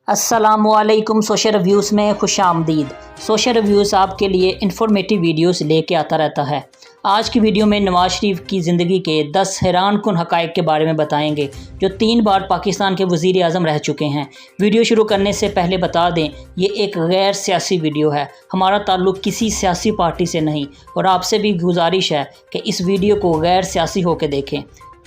السلام علیکم۔ Social reviews میں خوش آمدید۔ سوشل ریویوز آپ کے لیے انفارمیٹیو ویڈیوز لے کے آتا رہتا ہے۔ آج کی ویڈیو میں نواز شریف کی زندگی کے 10 حیران کن حقائق کے بارے میں بتائیں گے جو 3 بار پاکستان کے وزیر اعظم رہ چکے ہیں۔ ویڈیو شروع کرنے سے پہلے بتا دیں یہ ایک غیر سیاسی ویڈیو ہے، ہمارا تعلق کسی سیاسی پارٹی سے نہیں، اور آپ سے بھی گزارش ہے کہ اس ویڈیو کو غیر سیاسی ہو کے دیکھیں۔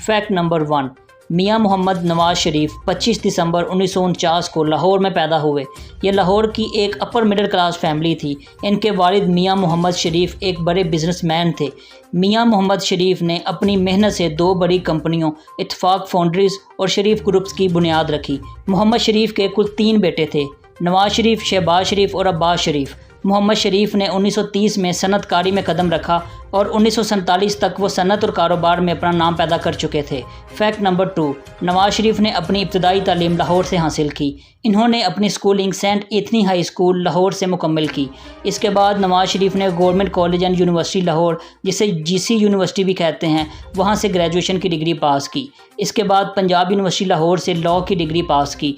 فیکٹ نمبر 1، میاں محمد نواز شریف 25 دسمبر 1949 کو لاہور میں پیدا ہوئے۔ یہ لاہور کی ایک اپر مڈل کلاس فیملی تھی۔ ان کے والد میاں محمد شریف ایک بڑے بزنس مین تھے۔ میاں محمد شریف نے اپنی محنت سے 2 بڑی کمپنیوں اتفاق فاؤنڈریز اور شریف گروپس کی بنیاد رکھی۔ محمد شریف کے کل 3 بیٹے تھے، نواز شریف، شہباز شریف اور عباس شریف۔ محمد شریف نے 1930 میں صنعت کاری میں قدم رکھا اور 1947 تک وہ صنعت اور کاروبار میں اپنا نام پیدا کر چکے تھے۔ فیکٹ نمبر 2، نواز شریف نے اپنی ابتدائی تعلیم لاہور سے حاصل کی۔ انہوں نے اپنی schooling saint Anthony high school Lahore سے مکمل کی۔ اس کے بعد نواز شریف نے government college and university Lahore, جسے GC یونیورسٹی بھی کہتے ہیں، وہاں سے گریجویشن کی ڈگری پاس کی۔ اس کے بعد پنجاب یونیورسٹی لاہور سے لاء کی ڈگری پاس کی۔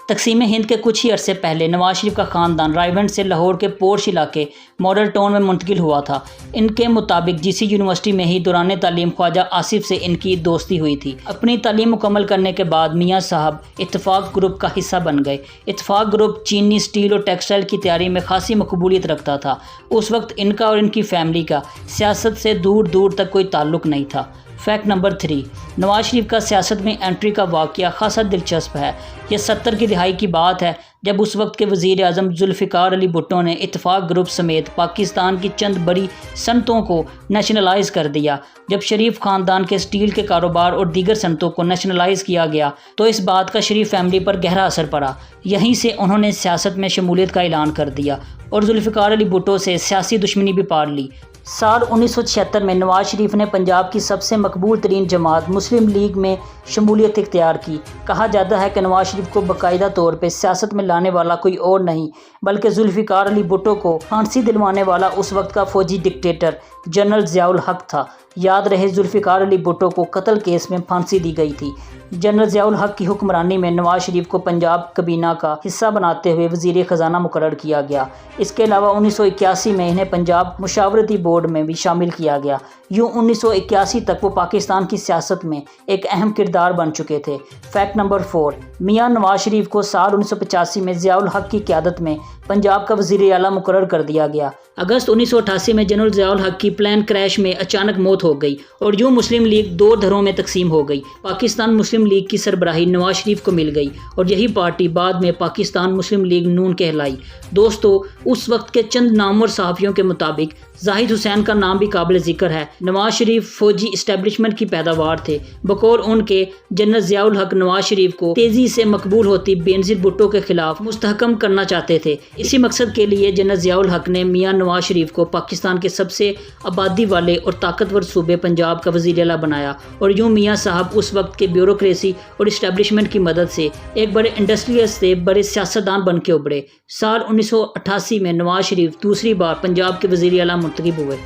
تقسیم ہند کے کچھ ہی عرصے پہلے نواز شریف کا خاندان رائیونڈ سے لاہور کے پورش علاقے ماڈل ٹاؤن میں منتقل ہوا تھا۔ ان کے مطابق GC یونیورسٹی میں ہی دوران تعلیم خواجہ آصف سے ان کی دوستی ہوئی تھی۔ اپنی تعلیم مکمل کرنے کے بعد میاں صاحب اتفاق گروپ کا حصہ بن گئے۔ اتفاق گروپ چینی سٹیل اور ٹیکسٹائل کی تیاری میں خاصی مقبولیت رکھتا تھا۔ اس وقت ان کا اور ان کی فیملی کا سیاست سے دور دور تک کوئی تعلق نہیں تھا۔ فیکٹ نمبر 3، نواز شریف کا سیاست میں انٹری کا واقعہ خاصا دلچسپ ہے۔ یہ 70 کی دہائی کی بات ہے جب اس وقت کے وزیر اعظم ذوالفقار علی بھٹو نے اتفاق گروپ سمیت پاکستان کی چند بڑی صنعتوں کو نیشنلائز کر دیا۔ جب شریف خاندان کے سٹیل کے کاروبار اور دیگر صنعتوں کو نیشنلائز کیا گیا تو اس بات کا شریف فیملی پر گہرا اثر پڑا۔ یہیں سے انہوں نے سیاست میں شمولیت کا اعلان کر دیا اور ذوالفقار علی بھٹو سے سیاسی دشمنی بھی پال لی۔ سال 1976 میں نواز شریف نے پنجاب کی سب سے مقبول ترین جماعت مسلم لیگ میں شمولیت اختیار کی۔ کہا جاتا ہے کہ نواز شریف کو باقاعدہ طور پہ سیاست میں لانے والا کوئی اور نہیں بلکہ ذوالفقار علی بھٹو کو پھانسی دلوانے والا اس وقت کا فوجی ڈکٹیٹر جنرل ضیاء الحق تھا۔ یاد رہے ذوالفقار علی بھٹو کو قتل کیس میں پھانسی دی گئی تھی۔ جنرل ضیاء الحق کی حکمرانی میں نواز شریف کو پنجاب کابینہ کا حصہ بناتے ہوئے وزیر خزانہ مقرر کیا گیا۔ اس کے علاوہ 1981 میں انہیں پنجاب مشاورتی بورڈ میں بھی شامل کیا گیا۔ یوں 1981 تک وہ پاکستان کی سیاست میں ایک اہم کردار بن چکے تھے۔ فیکٹ نمبر 4، میاں نواز شریف کو سال 1985 میں ضیاء الحق کی قیادت میں پنجاب کا وزیر اعلیٰ مقرر کر دیا گیا۔ اگست 1988 میں جنرل ضیاء الحق کی پلین کریش میں اچانک موت ہو گئی اور یوں مسلم لیگ 2 دھڑوں میں تقسیم ہو گئی۔ پاکستان مسلم لیگ کی سربراہی نواز شریف کو مل گئی اور یہی پارٹی بعد میں پاکستان مسلم لیگ نون کہلائی۔ دوستو، اس وقت کے چند نامور صحافیوں کے مطابق زاہد حسین کا نام بھی قابل ذکر ہے۔ نواز شریف فوجی اسٹیبلشمنٹ کی پیداوار تھے۔ بقول ان کے جنرل ضیاء الحق نواز شریف کو تیزی سے مقبول ہوتی بینظیر بھٹو کے خلاف مستحکم کرنا چاہتے تھے۔ اسی مقصد کے لیے جنرل ضیاء الحق نے میاں نواز شریف کو پاکستان کے سب سے آبادی والے اور طاقتور صوبے پنجاب کا وزیر اعلیٰ بنایا اور یوں میاں صاحب اس وقت کے بیوروکریسی اور اسٹیبلشمنٹ کی مدد سے ایک بڑے انڈسٹریلسٹ سے بڑے سیاستدان بن کے ابھرے۔ سال 1988 میں نواز شریف دوسری بار پنجاب کے وزیر اعلیٰ منتخب ہوئے۔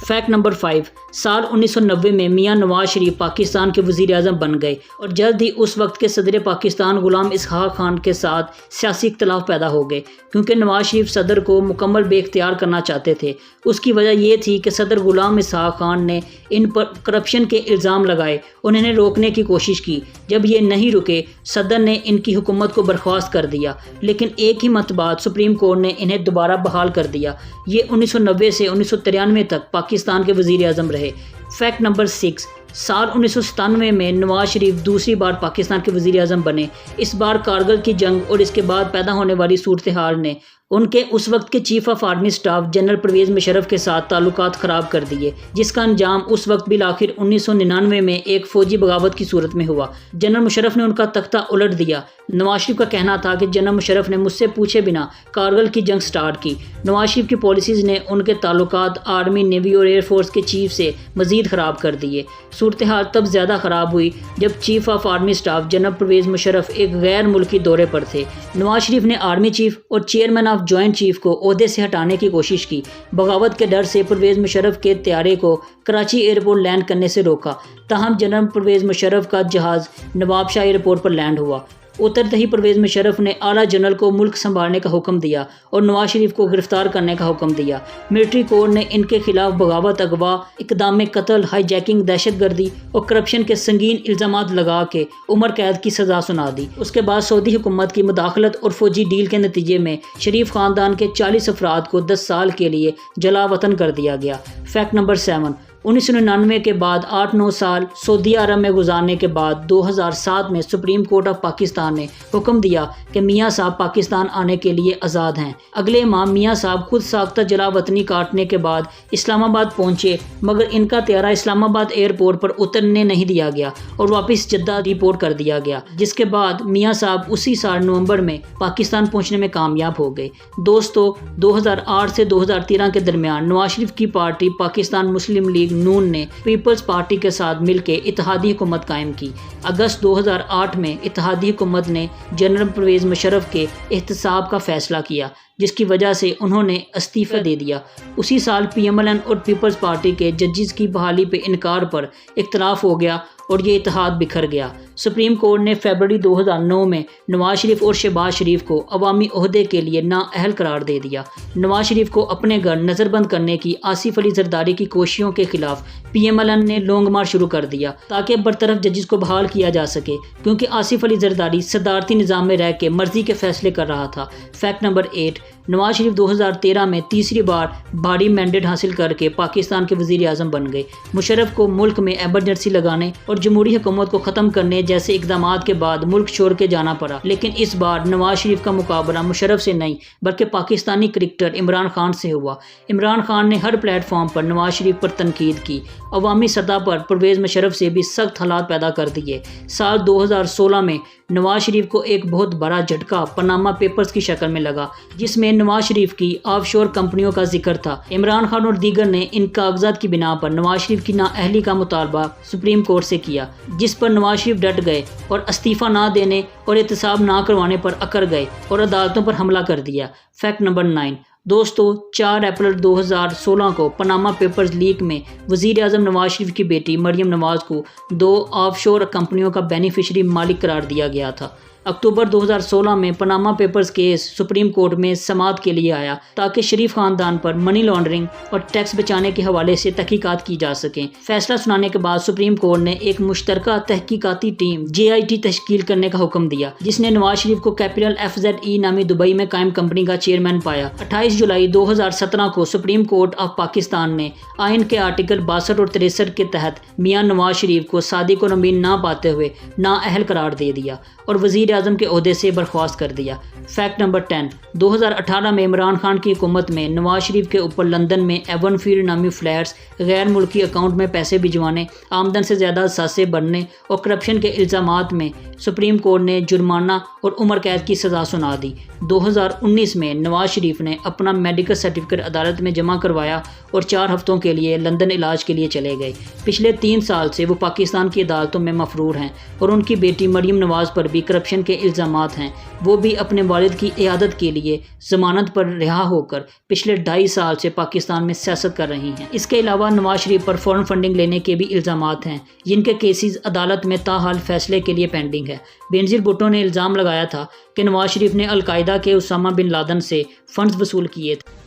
فیکٹ نمبر 5، سال 1990 میں میاں نواز شریف پاکستان کے وزیر اعظم بن گئے اور جلد ہی اس وقت کے صدر پاکستان غلام اسحاق خان کے ساتھ سیاسی اختلاف پیدا ہو گئے کیونکہ نواز شریف صدر کو مکمل بے اختیار کرنا چاہتے تھے۔ اس کی وجہ یہ تھی کہ صدر غلام اسحاق خان نے ان پر کرپشن کے الزام لگائے اور انہیں روکنے کی کوشش کی۔ جب یہ نہیں رکے صدر نے ان کی حکومت کو برخاست کر دیا، لیکن ایک ہی مت بعد سپریم کورٹ نے انہیں دوبارہ بحال کر دیا۔ یہ 1990 سے 1993 تک پاکستان کے وزیر اعظم رہے۔ فیکٹ نمبر 6، سال 1997 میں نواز شریف دوسری بار پاکستان کے وزیر اعظم بنے۔ اس بار کارگل کی جنگ اور اس کے بعد پیدا ہونے والی صورتحال نے ان کے اس وقت کے chief of army staff general Pervez Musharraf کے ساتھ تعلقات خراب کر دیے، جس کا انجام اس وقت بالآخر 1999 میں ایک فوجی بغاوت کی صورت میں ہوا۔ جنرل مشرف نے ان کا تختہ الٹ دیا۔ نواز شریف کا کہنا تھا کہ جنرل مشرف نے مجھ سے پوچھے بنا کارگل کی جنگ سٹارٹ کی۔ نواز شریف کی پالیسیز نے ان کے تعلقات آرمی، نیوی اور ایئر فورس کے چیف سے مزید خراب کر دیے۔ صورتحال تب زیادہ خراب ہوئی جب chief of army staff general Pervez Musharraf ایک غیر ملکی دورے پر تھے۔ نواز شریف نے آرمی چیف اور چیئرمین آف جوائنٹ چیف کو عہدے سے ہٹانے کی کوشش کی۔ بغاوت کے ڈر سے پرویز مشرف کے طیارے کو کراچی ایئرپورٹ لینڈ کرنے سے روکا، تاہم جنرل پرویز مشرف کا جہاز نواب شاہ ایئرپورٹ پر لینڈ ہوا۔ اترتے ہی پرویز مشرف نے اعلیٰ جنرل کو ملک سنبھالنے کا حکم دیا اور نواز شریف کو گرفتار کرنے کا حکم دیا۔ ملٹری کورٹ نے ان کے خلاف بغاوت، اغوا، اقدام قتل، ہائی جیکنگ، دہشت گردی اور کرپشن کے سنگین الزامات لگا کے عمر قید کی سزا سنا دی۔ اس کے بعد سعودی حکومت کی مداخلت اور فوجی ڈیل کے نتیجے میں شریف خاندان کے 40 افراد کو 10 سال کے لیے جلا وطن کر دیا گیا۔ فیکٹ نمبر 7، 1999 کے بعد 8-9 سال سعودی عرب میں گزارنے کے بعد 2007 میں سپریم کورٹ آف پاکستان نے حکم دیا کہ میاں صاحب پاکستان آنے کے لیے آزاد ہیں۔ اگلے ماہ میاں صاحب خود ساختہ جلا وطنی کاٹنے کے بعد اسلام آباد پہنچے، مگر ان کا طیارہ اسلام آباد ایئرپورٹ پر اترنے نہیں دیا گیا اور واپس جدہ ریپورٹ کر دیا گیا، جس کے بعد میاں صاحب اسی سال نومبر میں پاکستان پہنچنے میں کامیاب ہو گئے۔ دوستو، 2008 سے 2013 کے درمیان نواز شریف کی پارٹی پاکستان مسلم لیگ نون نے پیپلز پارٹی کے ساتھ مل کے اتحادی حکومت قائم کی۔ اگست 2008 میں اتحادی حکومت نے جنرل پرویز مشرف کے احتساب کا فیصلہ کیا، جس کی وجہ سے انہوں نے استعفی دے دیا۔ اسی سال پی ایم ایل این اور پیپلز پارٹی کے ججز کی بحالی پہ انکار پر اختلاف ہو گیا اور یہ اتحاد بکھر گیا۔ سپریم کورٹ نے فروری 2009 میں نواز شریف اور شہباز شریف کو عوامی عہدے کے لیے نااہل قرار دے دیا۔ نواز شریف کو اپنے گھر نظر بند کرنے کی آصف علی زرداری کی کوششوں کے خلاف پی ایم ایل این نے لانگ مارچ شروع کر دیا تاکہ برطرف ججز کو بحال کیا جا سکے، کیونکہ آصف علی زرداری صدارتی نظام میں رہ کے مرضی کے فیصلے کر رہا تھا۔ فیکٹ نمبر 8، نواز شریف 2013 میں تیسری بار بھاری مینڈیٹ حاصل کر کے پاکستان کے وزیر اعظم بن گئے۔ مشرف کو ملک میں ایمرجنسی لگانے اور جمہوری حکومت کو ختم کرنے جیسے اقدامات کے بعد ملک چھوڑ کے جانا پڑا، لیکن اس بار نواز شریف کا مقابلہ مشرف سے نہیں بلکہ پاکستانی کرکٹر عمران خان سے ہوا۔ عمران خان نے ہر پلیٹ فارم پر نواز شریف پر تنقید کی، عوامی سطح پر پرویز مشرف سے بھی سخت حالات پیدا کر دیے۔ سال 2016 میں نواز شریف کو ایک بہت بڑا جھٹکا پاناما پیپرز کی شکل میں لگا، جس میں نواز شریف کی آف شور کمپنیوں کا ذکر تھا۔ عمران خان اور دیگر نے ان کاغذات کی بنا پر نواز شریف کی نااہلی کا مطالبہ سپریم کورٹ سے کیا، جس پر نواز شریف ڈٹ گئے اور استعفیٰ نہ دینے اور احتساب نہ کروانے پر اکڑ گئے اور عدالتوں پر حملہ کر دیا۔ فیکٹ نمبر 9، دوستو، 4 اپریل 2016 کو پاناما پیپرز لیک میں وزیر اعظم نواز شریف کی بیٹی مریم نواز کو 2 آف شور کمپنیوں کا بینیفیشری مالک قرار دیا گیا تھا۔ اکتوبر 2016 میں Panama papers case supreme court میں سماعت کے لیے آیا تاکہ شریف خاندان پر منی لانڈرنگ اور ٹیکس بچانے کے حوالے سے تحقیقات کی جا سکیں۔ فیصلہ سنانے کے بعد سپریم کورٹ نے ایک مشترکہ تحقیقاتی ٹیم JIT تشکیل کرنے کا حکم دیا، جس نے نواز شریف کو کیپٹل FZE نامی دبئی میں قائم کمپنی کا چیئرمین پایا۔ 28 جولائی 2017 کو سپریم کورٹ آف پاکستان نے آئین کے آرٹیکل 62 اور 63 کے تحت میاں نواز شریف کو صادق اور امین نہ پاتے ہوئے نااہل قرار دے دیا اور وزیر اعظم کے عہدے سے برخاست کر دیا۔ فیکٹ نمبر 10، 2018 میں عمران خان کی حکومت میں نواز شریف کے اوپر لندن میں ایون فیلڈ نامی فلیٹس، غیر ملکی اکاؤنٹ میں پیسے بھجوانے، آمدن سے زیادہ اثاثے بننے اور کرپشن کے الزامات میں سپریم کورٹ نے جرمانہ اور عمر قید کی سزا سنا دی۔ 2019 میں نواز شریف نے اپنا میڈیکل سرٹیفکیٹ عدالت میں جمع کروایا اور 4 ہفتوں کے لیے لندن علاج کے لیے چلے گئے۔ پچھلے 3 سال سے وہ پاکستان کی عدالتوں میں مفرور ہیں اور ان کی بیٹی مریم نواز پر بھی کرپشن کے الزامات ہیں۔ وہ بھی اپنے والد کی عیادت کے لیے ضمانت پر رہا ہو کر پچھلے 2.5 سال سے پاکستان میں سیاست کر رہی ہیں۔ اس کے علاوہ نواز شریف پر فورن فنڈنگ لینے کے بھی الزامات ہیں، جن کے کیسز عدالت میں تاحال فیصلے کے لیے پینڈنگ ہے۔ بینظیر بھٹو نے الزام لگایا تھا کہ نواز شریف نے القاعدہ کے اسامہ بن لادن سے فنڈز وصول کیے تھے۔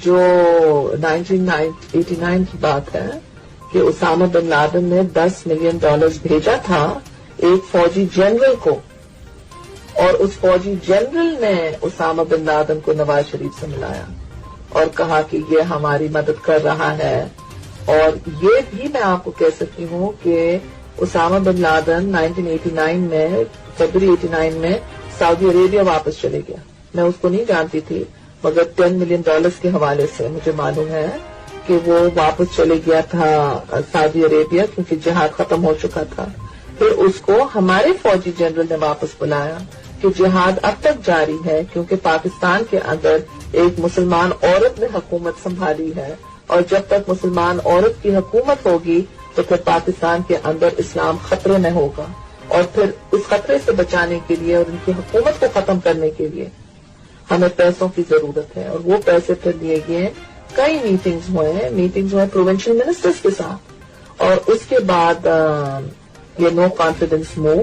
جو 1989 کی بات ہے کہ اسامہ بن لادن نے $10 ملین بھیجا تھا ایک فوجی جنرل کو، اور اس فوجی جنرل نے اسامہ بن لادن کو نواز شریف سے ملایا اور کہا کہ یہ ہماری مدد کر رہا ہے۔ اور یہ بھی میں آپ کو کہہ سکتی ہوں کہ اسامہ بن لادن 1989 میں فروری 89 میں سعودی عربیہ واپس چلے گیا۔ میں اس کو نہیں جانتی تھی، مگر $10 ملین کے حوالے سے مجھے معلوم ہے کہ وہ واپس چلے گیا تھا سعودی عربیہ، کیونکہ جہاد ختم ہو چکا تھا۔ پھر اس کو ہمارے فوجی جنرل نے واپس بلایا کہ جہاد اب تک جاری ہے، کیونکہ پاکستان کے اندر ایک مسلمان عورت نے حکومت سنبھالی ہے، اور جب تک مسلمان عورت کی حکومت ہوگی تو پھر پاکستان کے اندر اسلام خطرے میں ہوگا، اور پھر اس خطرے سے بچانے کے لیے اور ان کی حکومت کو ختم کرنے کے لیے ہمیں پیسوں کی ضرورت ہے۔ اور وہ پیسے پھر لیے گئے، کئی میٹنگز ہوئے پروونشل منسٹرز کے ساتھ، اور اس کے بعد یہ نو کانفیڈنس موو